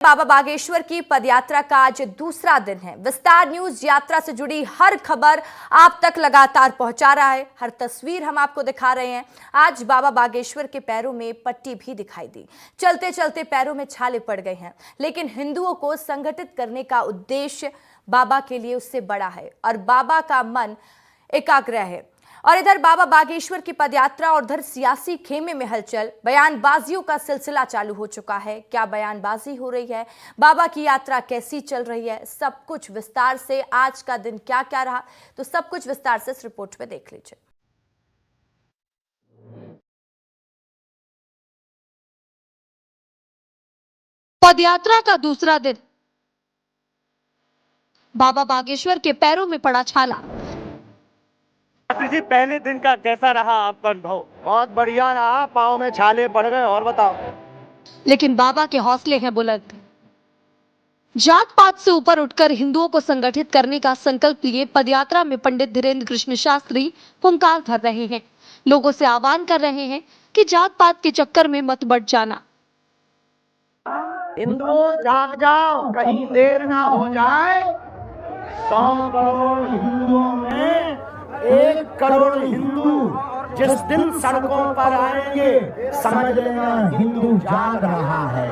बाबा बागेश्वर की पदयात्रा का आज दूसरा दिन है। विस्तार न्यूज यात्रा से जुड़ी हर खबर आप तक लगातार पहुंचा रहा है। हर तस्वीर हम आपको दिखा रहे हैं। आज बाबा बागेश्वर के पैरों में पट्टी भी दिखाई दी। चलते चलते पैरों में छाले पड़ गए हैं, लेकिन हिंदुओं को संगठित करने का उद्देश्य बाबा के लिए उससे बड़ा है और बाबा का मन एकाग्र है। और इधर बाबा बागेश्वर की पदयात्रा और उधर सियासी खेमे में हलचल, बयानबाजियों का सिलसिला चालू हो चुका है। क्या बयानबाजी हो रही है, बाबा की यात्रा कैसी चल रही है, सब कुछ विस्तार से, आज का दिन क्या क्या रहा, तो सब कुछ विस्तार से इस रिपोर्ट में देख लीजिए। पदयात्रा का दूसरा दिन, बाबा बागेश्वर के पैरों में पड़ा छाला। जी, पहले दिन का कैसा रहा आपका अनुभव? बहुत बढ़िया रहा, पाँव में छाले पड़ गए। और बताओ। लेकिन बाबा के हौसले हैं बुलंद। जात पात से ऊपर उठकर हिंदुओं को संगठित करने का संकल्प लिए पदयात्रा में पंडित धीरेन्द्र कृष्ण शास्त्री हुंकार भर रहे हैं। लोगों से आह्वान कर रहे हैं कि जात पात के चक्कर में मत बढ़ जाना। हिंदुओं जाग जाओ, कहीं देर ना हो जाए। 100 करोड़ हिंदुओं में 1 करोड़ हिंदू जिस दिन सड़कों पर आएंगे, समझ लेना हिंदू जाग रहा है।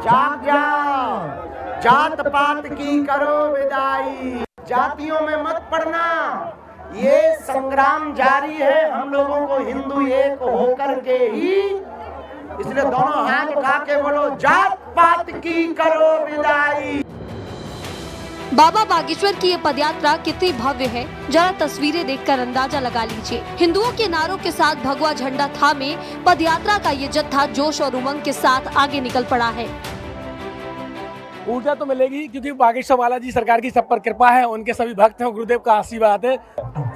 जाग जाओ, जात पात की करो विदाई, जातियों में मत पड़ना। ये संग्राम जारी है, हम लोगों को हिंदू एक होकर के ही, इसलिए दोनों हाथ उठा के बोलो, जात पात की करो विदाई। बाबा बागेश्वर की ये पदयात्रा कितनी भव्य है, जरा तस्वीरें देखकर अंदाजा लगा लीजिए। हिंदुओं के नारों के साथ भगवा झंडा थामे पदयात्रा का ये जत्था जोश और उमंग के साथ आगे निकल पड़ा है। ऊर्जा तो मिलेगी क्योंकि बागेश्वर बालाजी सरकार की सब पर कृपा है, उनके सभी भक्त हैं, गुरुदेव का आशीर्वाद है।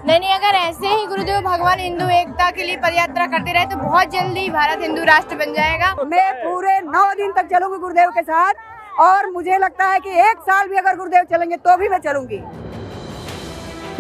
नहीं, अगर ऐसे ही गुरुदेव भगवान हिंदू एकता के लिए पदयात्रा करते रहे तो बहुत जल्दी भारत हिंदू राष्ट्र बन जाएगा। मैं पूरे 9 दिन तक चलूंगी गुरुदेव के साथ, और मुझे लगता है कि 1 साल भी अगर गुरुदेव चलेंगे तो भी मैं चलूंगी।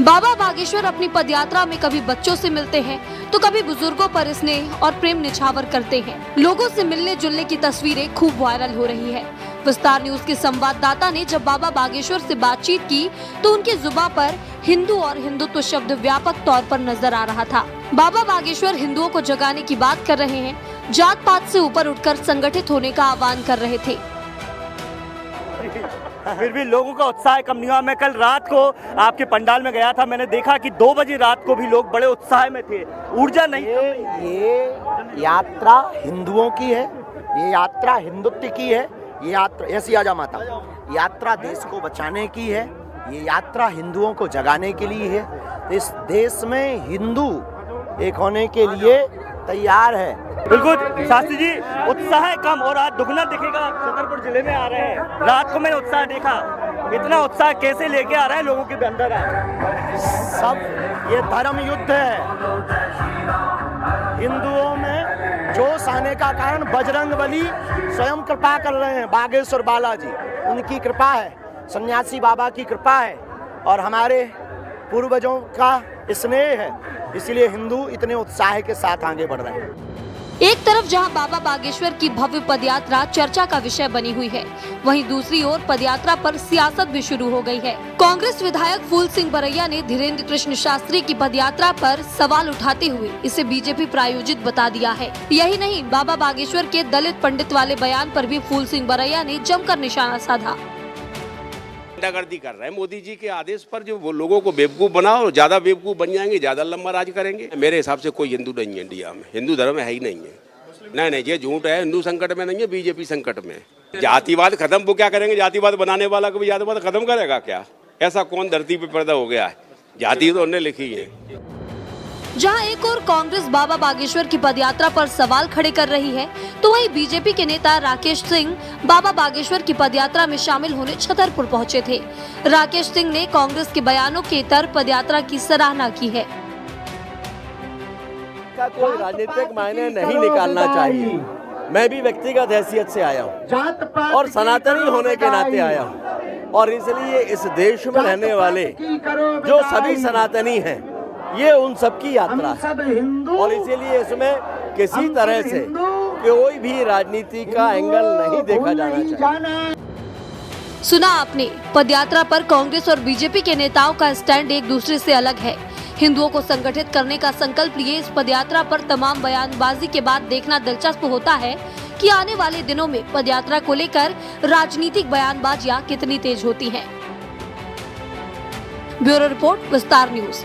बाबा बागेश्वर अपनी पदयात्रा में कभी बच्चों से मिलते हैं तो कभी बुजुर्गों पर स्नेह और प्रेम निछावर करते हैं। लोगों से मिलने जुलने की तस्वीरें खूब वायरल हो रही है। विस्तार न्यूज के संवाददाता ने जब बाबा बागेश्वर से बातचीत की तो उनकी जुबान पर हिंदू और हिंदुत्व शब्द व्यापक तौर पर नजर आ रहा था। बाबा बागेश्वर हिंदुओं को जगाने की बात कर रहे हैं, जात पात से ऊपर उठकर संगठित होने का आह्वान कर रहे थे। फिर भी लोगों का उत्साह कम नहीं हुआ। मैं कल रात को आपके पंडाल में गया था, मैंने देखा कि 2 बजे रात को भी लोग बड़े उत्साह में थे, ऊर्जा नहीं। ये यात्रा हिंदुओं की है, ये यात्रा हिंदुत्व की है, ये यात्रा, ऐसी आजा माता, यात्रा देश को बचाने की है, ये यात्रा हिंदुओं को जगाने के लिए है। इस देश में हिंदू एक होने के लिए तैयार है। बिल्कुल शास्त्री जी, उत्साह कम और आज दुगना दिखेगा। छतरपुर जिले में आ रहे हैं, रात को मैंने उत्साह देखा। इतना उत्साह कैसे लेके आ रहा है लोगों के अंदर? सब ये धर्म युद्ध है। हिंदुओं में जोश आने का कारण बजरंगबली स्वयं कृपा कर रहे हैं। बागेश्वर बालाजी, उनकी कृपा है, सन्यासी बाबा की कृपा है और हमारे पूर्वजों का स्नेह है, इसलिए हिंदू इतने उत्साह के साथ आगे बढ़ रहे हैं। एक तरफ जहां बाबा बागेश्वर की भव्य पदयात्रा चर्चा का विषय बनी हुई है, वहीं दूसरी ओर पदयात्रा पर सियासत भी शुरू हो गई है। कांग्रेस विधायक फूल सिंह बरैया ने धीरेन्द्र कृष्ण शास्त्री की पदयात्रा पर सवाल उठाते हुए इसे बीजेपी प्रायोजित बता दिया है। यही नहीं, बाबा बागेश्वर के दलित पंडित वाले बयान पर भी फूल सिंह बरैया ने जमकर निशाना साधा। गुंडागर्दी कर रहे हैं मोदी जी के आदेश पर, जो वो लोगों को बेवकूफ बनाओ, ज्यादा बेवकूफ बन जाएंगे, ज्यादा लंबा राज करेंगे। मेरे हिसाब से कोई हिंदू नहीं है इंडिया में, हिंदू धर्म है ही नहीं है। नहीं, ये झूठ है। हिंदू संकट में नहीं है, बीजेपी संकट में। जातिवाद खत्म, वो क्या करेंगे? जातिवाद बनाने वाला कभी जातिवाद खत्म करेगा क्या? ऐसा कौन धरती पे पैदा हो गया है? जाति तो उन्होंने लिखी है। जहां एक और कांग्रेस बाबा बागेश्वर की पदयात्रा पर सवाल खड़े कर रही है, तो वहीं बीजेपी के नेता राकेश सिंह बाबा बागेश्वर की पदयात्रा में शामिल होने छतरपुर पहुंचे थे। राकेश सिंह ने कांग्रेस के बयानों के तहत पदयात्रा की सराहना की है। का कोई राजनीतिक मायने नहीं निकालना चाहिए। मैं भी व्यक्तिगत हैसियत से आया हूँ और सनातनी होने के नाते आया हूँ, और इसलिए इस देश में रहने वाले जो सभी सनातनी हैं, ये उन सब की यात्रा है, और इसीलिए इसमें किसी तरह से कोई भी राजनीति का एंगल नहीं देखा जाना चाहिए। सुना आपने, पदयात्रा पर कांग्रेस और बीजेपी के नेताओं का स्टैंड एक दूसरे से अलग है। हिंदुओं को संगठित करने का संकल्प लिए इस पदयात्रा पर तमाम बयानबाजी के बाद देखना दिलचस्प होता है कि आने वाले दिनों में पदयात्रा को लेकर राजनीतिक बयानबाजियां कितनी तेज होती हैं। ब्यूरो रिपोर्ट, विस्तार न्यूज।